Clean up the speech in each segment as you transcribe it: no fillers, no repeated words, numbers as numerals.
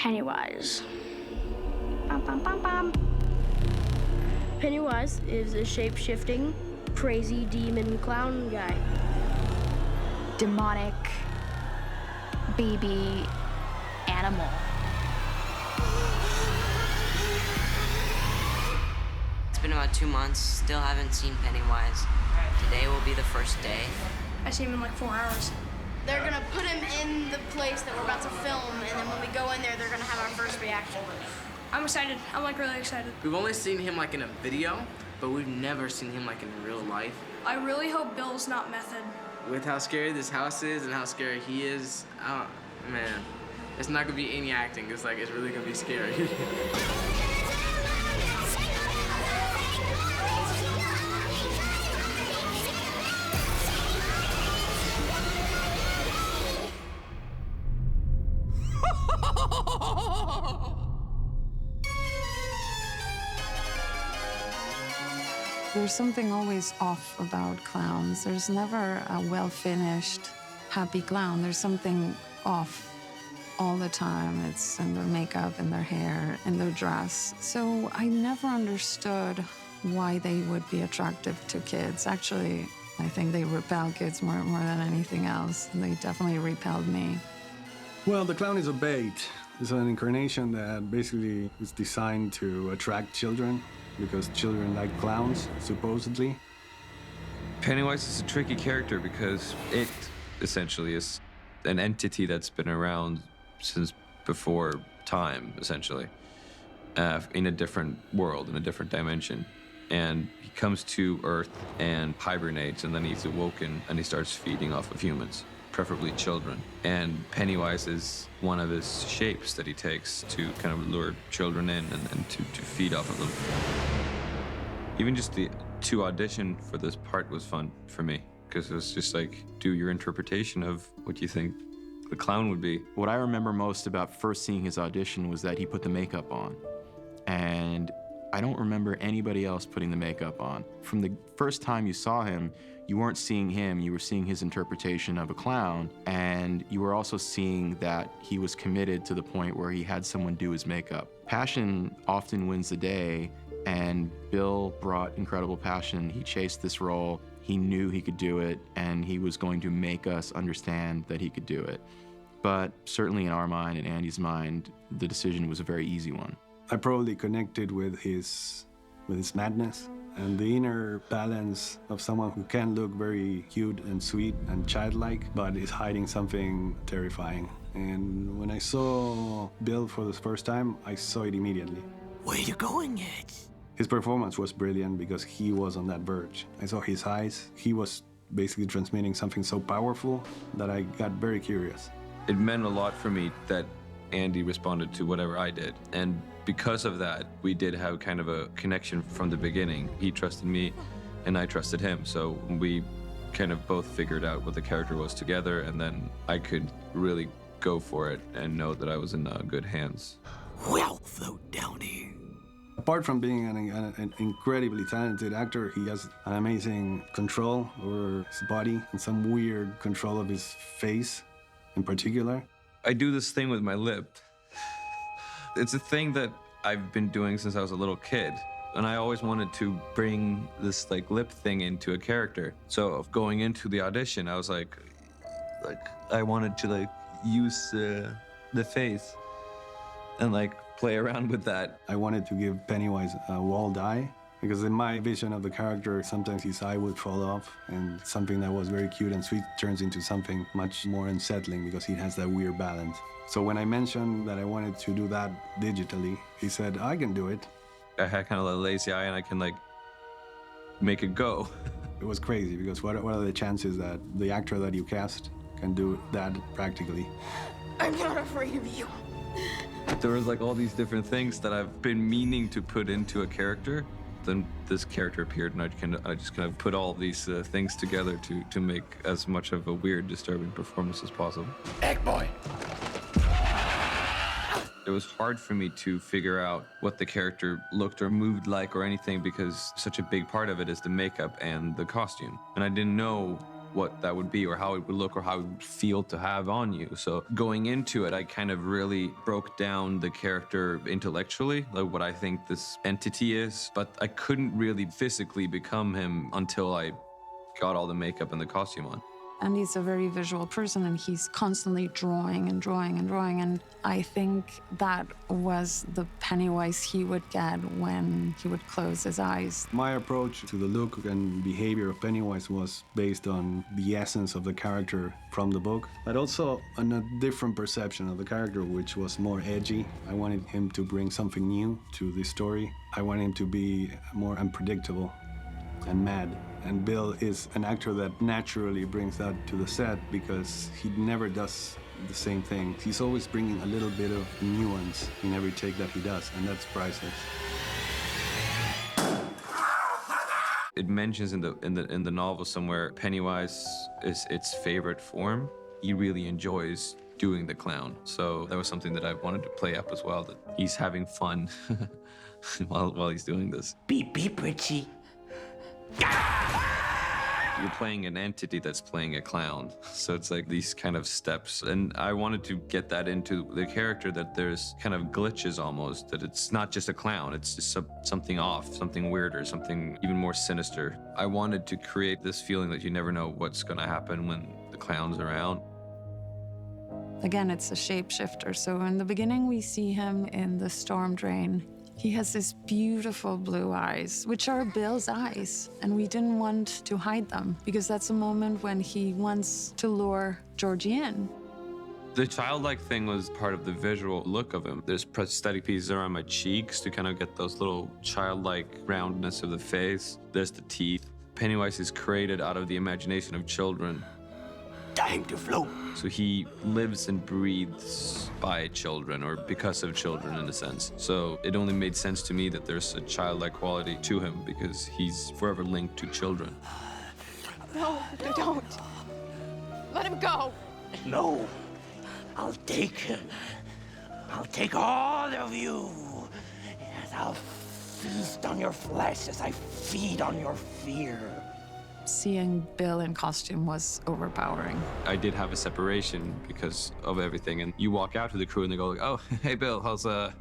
Pennywise. Bum, bum, bum, bum. Pennywise is a shape-shifting, crazy demon clown guy. Demonic baby animal. It's been about 2 months, still haven't seen Pennywise. Today will be the first day. I see him in like 4 hours. They're gonna put him in the place that we're about to film, and then when we go in there, they're gonna have our first reaction. I'm excited. I'm like really excited. We've only seen him like in a video, but we've never seen him like in real life. I really hope Bill's not method. With how scary this house is and how scary he is, man, it's not gonna be any acting. It's really gonna be scary. There's something always off about clowns. There's never a well-finished, happy clown. There's something off all the time. It's in their makeup, in their hair, in their dress. So I never understood why they would be attractive to kids. Actually, I think they repel kids more than anything else. They definitely repelled me. Well, the clown is a bait. It's an incarnation that basically is designed to attract children because children like clowns, supposedly. Pennywise is a tricky character because it essentially is an entity that's been around since before time, essentially, in a different world, in a different dimension. And he comes to Earth and hibernates, and then he's awoken and he starts feeding off of humans, preferably children. And Pennywise is one of his shapes that he takes to kind of lure children in and to feed off of them. Even just to audition for this part was fun for me, because it was just like, do your interpretation of what you think the clown would be. What I remember most about first seeing his audition was that he put the makeup on. And I don't remember anybody else putting the makeup on. From the first time you saw him, you weren't seeing him, you were seeing his interpretation of a clown, and you were also seeing that he was committed to the point where he had someone do his makeup. Passion often wins the day, and Bill brought incredible passion. He chased this role, he knew he could do it, and he was going to make us understand that he could do it. But certainly in our mind, in Andy's mind, the decision was a very easy one. I probably connected with his madness and the inner balance of someone who can look very cute and sweet and childlike, but is hiding something terrifying. And when I saw Bill for the first time, I saw it immediately. Where are you going at? His performance was brilliant because he was on that verge. I saw his eyes. He was basically transmitting something so powerful that I got very curious. It meant a lot for me that Andy responded to whatever I did. And because of that, we did have kind of a connection from the beginning. He trusted me and I trusted him. So we kind of both figured out what the character was together, and then I could really go for it and know that I was in good hands. Well, float down here. Apart from being an incredibly talented actor, he has an amazing control over his body and some weird control of his face in particular. I do this thing with my lip. It's a thing that I've been doing since I was a little kid. And I always wanted to bring this lip thing into a character. So going into the audition, I was like I wanted to use the face and play around with that. I wanted to give Pennywise a walled eye, because in my vision of the character, sometimes his eye would fall off, and something that was very cute and sweet turns into something much more unsettling because he has that weird balance. So when I mentioned that I wanted to do that digitally, he said, I can do it. I had kind of a lazy eye and I can make it go. It was crazy because what are the chances that the actor that you cast can do that practically? I'm not afraid of you. There was all these different things that I've been meaning to put into a character. Then this character appeared, and I just kind of put all these things together to make as much of a weird, disturbing performance as possible. Egg boy! It was hard for me to figure out what the character looked or moved like or anything, because such a big part of it is the makeup and the costume. And I didn't know what that would be or how it would look or how it would feel to have on you. So going into it, I kind of really broke down the character intellectually, like what I think this entity is, but I couldn't really physically become him until I got all the makeup and the costume on. And he's a very visual person, and he's constantly drawing and drawing and drawing. And I think that was the Pennywise he would get when he would close his eyes. My approach to the look and behavior of Pennywise was based on the essence of the character from the book, but also on a different perception of the character, which was more edgy. I wanted him to bring something new to the story. I wanted him to be more unpredictable and mad. And Bill is an actor that naturally brings that to the set because he never does the same thing. He's always bringing a little bit of nuance in every take that he does, and that's priceless. It mentions in the novel somewhere Pennywise is its favorite form. He really enjoys doing the clown. So that was something that I wanted to play up as well, that he's having fun while he's doing this. Beep, beep, Richie. You're playing an entity that's playing a clown. So it's like these kind of steps. And I wanted to get that into the character, that there's kind of glitches almost, that it's not just a clown, it's just something off, something weirder, something even more sinister. I wanted to create this feeling that you never know what's gonna happen when the clown's around. Again, it's a shapeshifter. So in the beginning, we see him in the storm drain. He has these beautiful blue eyes, which are Bill's eyes, and we didn't want to hide them because that's a moment when he wants to lure Georgie in. The childlike thing was part of the visual look of him. There's prosthetic pieces around my cheeks to kind of get those little childlike roundness of the face. There's the teeth. Pennywise is created out of the imagination of children. Time to float. So he lives and breathes by children, or because of children in a sense. So it only made sense to me that there's a childlike quality to him because he's forever linked to children. No, don't. Let him go. No, I'll take him. I'll take all of you. And I'll feast on your flesh as I feed on your fear. Seeing Bill in costume was overpowering. I did have a separation because of everything, and you walk out to the crew and they go like, "Oh, hey Bill, how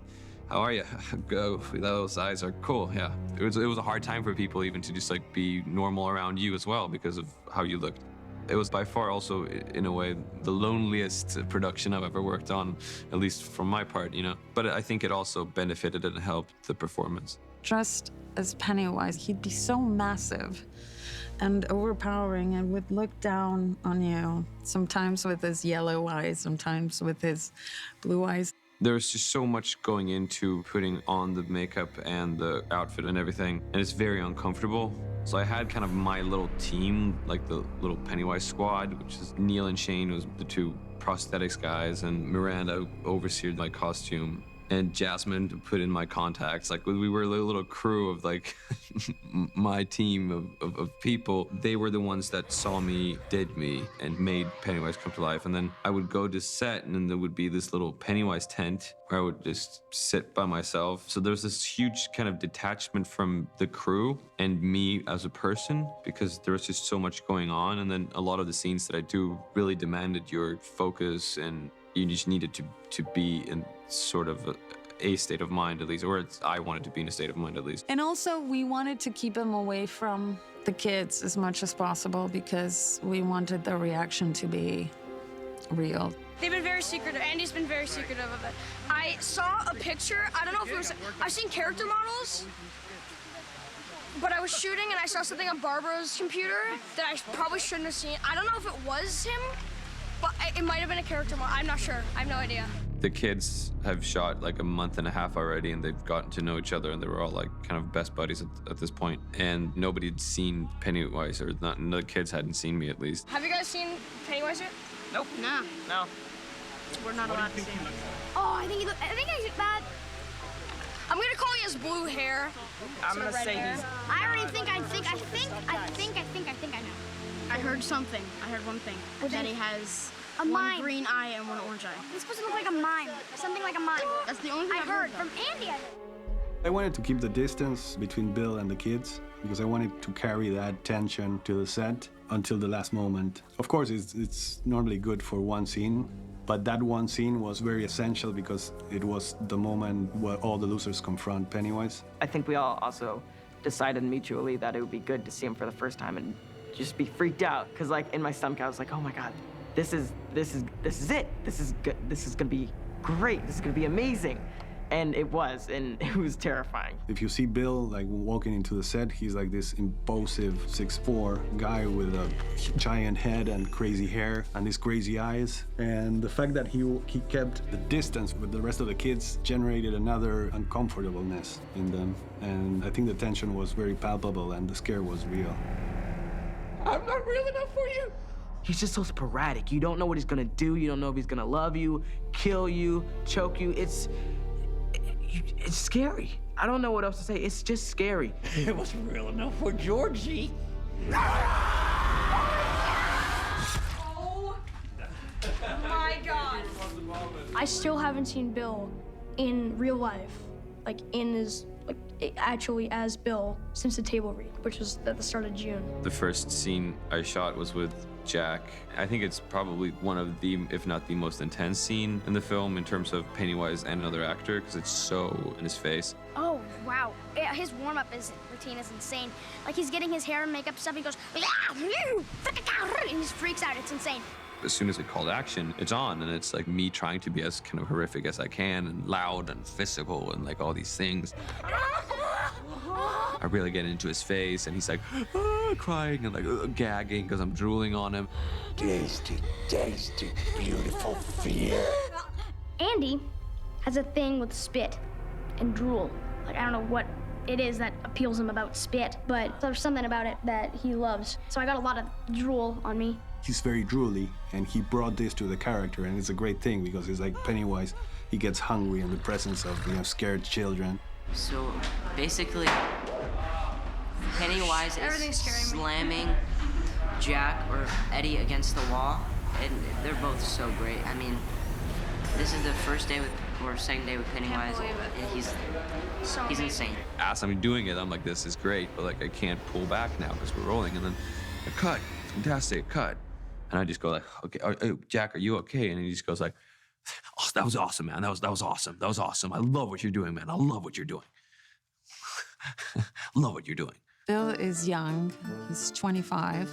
are you? Go, those eyes are cool." Yeah, it was a hard time for people even to just like be normal around you as well because of how you looked. It was by far also, in a way, the loneliest production I've ever worked on, at least from my part, you know. But I think it also benefited and helped the performance. Dressed as Pennywise, he'd be so massive and overpowering and would look down on you, sometimes with his yellow eyes, sometimes with his blue eyes. There's just so much going into putting on the makeup and the outfit and everything, and it's very uncomfortable. So I had kind of my little team, like the little Pennywise squad, which is Neil and Shane, was the two prosthetics guys, and Miranda overseered my costume, and Jasmine to put in my contacts. Like, we were a little crew of like my team of people. They were the ones that saw me, did me, and made Pennywise come to life. And then I would go to set, and then there would be this little Pennywise tent where I would just sit by myself. So there was this huge kind of detachment from the crew and me as a person, because there was just so much going on. And then a lot of the scenes that I do really demanded your focus, and you just needed to be in sort of a state of mind, at least, or I wanted to be in a state of mind, at least. And also, we wanted to keep him away from the kids as much as possible because we wanted the reaction to be real. They've been very secretive. Andy's been very secretive of it. I saw a picture. I don't know if it was. I've seen character models, but I was shooting and I saw something on Barbara's computer that I probably shouldn't have seen. I don't know if it was him, but it might have been a character model. I'm not sure. I have no idea. The kids have shot like a month and a half already, and they've gotten to know each other, and they were all like kind of best buddies at this point. And nobody had seen Pennywise, or not, the kids hadn't seen me at least. Have you guys seen Pennywise yet? Nope. No. No. We're not allowed to see him. Oh, I think he's bad. I'm gonna call he has blue hair. I'm gonna say he's. I already think I know. I heard something. I heard one thing. That he has one green eye and one orange eye. It's supposed to look like a mime. Something like a mime. That's the only thing I heard from Andy. I wanted to keep the distance between Bill and the kids because I wanted to carry that tension to the set until the last moment. Of course, it's normally good for one scene, but that one scene was very essential because it was the moment where all the losers confront Pennywise. I think we all also decided mutually that it would be good to see him for the first time and just be freaked out. Cause like in my stomach, I was like, oh my God, this is it. This is good. This is gonna be great. This is gonna be amazing. And it was, and it was terrifying. If you see Bill like walking into the set, he's like this impulsive 6'4" guy with a giant head and crazy hair and these crazy eyes. And the fact that he kept the distance with the rest of the kids generated another uncomfortableness in them. And I think the tension was very palpable and the scare was real. I'm not real enough for you. He's just so sporadic. You don't know what he's gonna do. You don't know if he's gonna love you, kill you, choke you. It's scary. I don't know what else to say. It's just scary. It wasn't real enough for Georgie. Oh my God. I still haven't seen Bill in real life, like actually as Bill since the table read, which was at the start of June. The first scene I shot was with Jack. I think it's probably one of the, if not the most intense scene in the film in terms of Pennywise and another actor, because it's so in his face. Oh, wow. Yeah, his warm-up routine is insane. Like, he's getting his hair and makeup stuff, he goes, and he just freaks out. It's insane. As soon as it called action, it's on, and it's like me trying to be as kind of horrific as I can, and loud and physical and like all these things. I really get into his face, and he's like crying and like gagging because I'm drooling on him. Tasty, tasty, beautiful fear. Andy has a thing with spit and drool. Like, I don't know what it is that appeals him about spit, but there's something about it that he loves. So I got a lot of drool on me. He's very drooly, and he brought this to the character, and it's a great thing because it's like Pennywise, he gets hungry in the presence of, scared children. So basically, Pennywise is slamming Jack or Eddie against the wall, and they're both so great. I mean, this is the first day or second day with Pennywise, and he's insane. As I'm doing it, I'm like, this is great, but like I can't pull back now because we're rolling, and then a cut, fantastic cut. And I just go like, okay, Jack, are you okay? And he just goes like, oh, that was awesome, man. That was awesome. That was awesome. I love what you're doing, man. I love what you're doing. Love what you're doing. Bill is young. He's 25,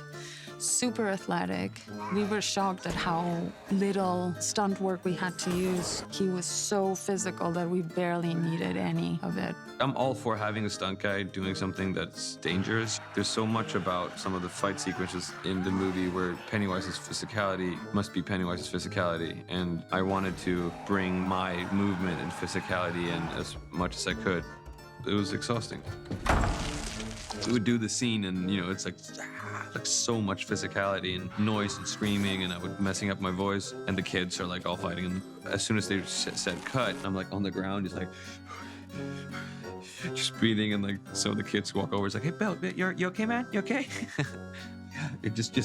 super athletic. We were shocked at how little stunt work we had to use. He was so physical that we barely needed any of it. I'm all for having a stunt guy doing something that's dangerous. There's so much about some of the fight sequences in the movie where Pennywise's physicality must be Pennywise's physicality, and I wanted to bring my movement and physicality in as much as I could. It was exhausting. We would do the scene, and it's like so much physicality and noise and screaming, and I would messing up my voice, and the kids are like all fighting. And as soon as they said cut, I'm like on the ground, just like just breathing, and like so the kids walk over, it's like, hey Bill, you okay, man? You okay? Yeah, it just a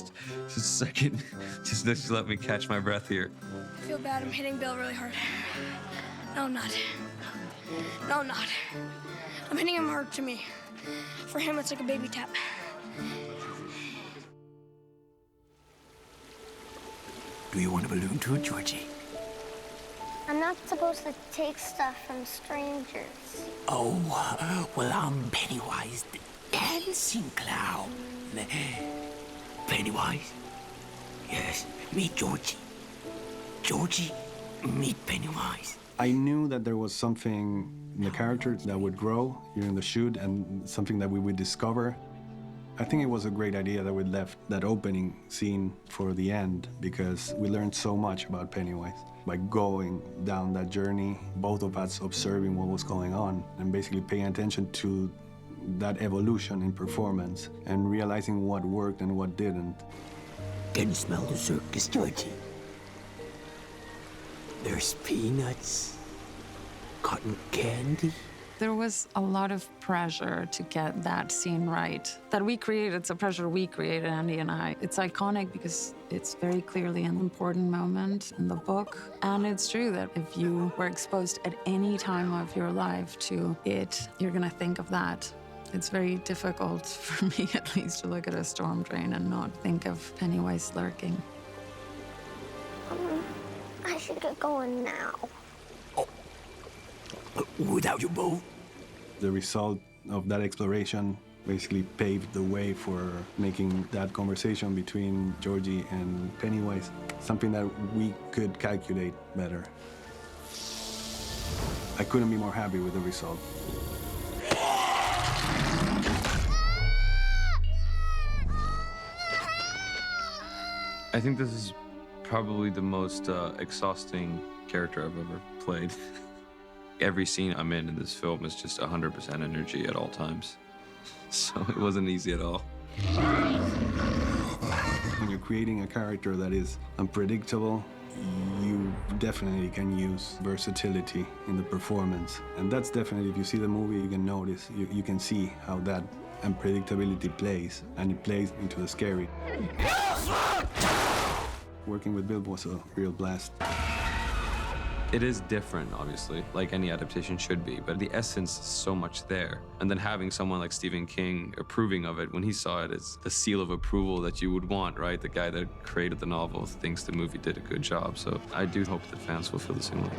second, just let me catch my breath here. I feel bad. I'm hitting Bill really hard. No, I'm not. No, I'm not. I'm hitting him hard to me. For him, it's like a baby tap. Do you want a balloon too, Georgie? I'm not supposed to take stuff from strangers. Oh, well, I'm Pennywise, the dancing clown. Pennywise? Yes, meet Georgie. Georgie, meet Pennywise. I knew that there was something in the character that would grow during the shoot and something that we would discover. I think it was a great idea that we left that opening scene for the end because we learned so much about Pennywise. By going down that journey, both of us observing what was going on and basically paying attention to that evolution in performance and realizing what worked and what didn't. Can you smell the circus, Georgie? There's peanuts, cotton candy. There was a lot of pressure to get that scene right. That we created, it's a pressure we created, Andy and I. It's iconic because it's very clearly an important moment in the book. And it's true that if you were exposed at any time of your life to it, you're gonna think of that. It's very difficult, for me at least, to look at a storm drain and not think of Pennywise lurking. I should get going now. Without you both? The result of that exploration basically paved the way for making that conversation between Georgie and Pennywise something that we could calculate better. I couldn't be more happy with the result. I think this is probably the most exhausting character I've ever played. Every scene I'm in this film is just 100% energy at all times. So it wasn't easy at all. When you're creating a character that is unpredictable, you definitely can use versatility in the performance. And that's definitely, if you see the movie, you can notice, you can see how that unpredictability plays, and it plays into the scary. Working with Bill was a real blast. It is different, obviously, like any adaptation should be, but the essence is so much there. And then having someone like Stephen King approving of it, when he saw it, it's the seal of approval that you would want, right? The guy that created the novel thinks the movie did a good job. So I do hope that fans will feel the same way.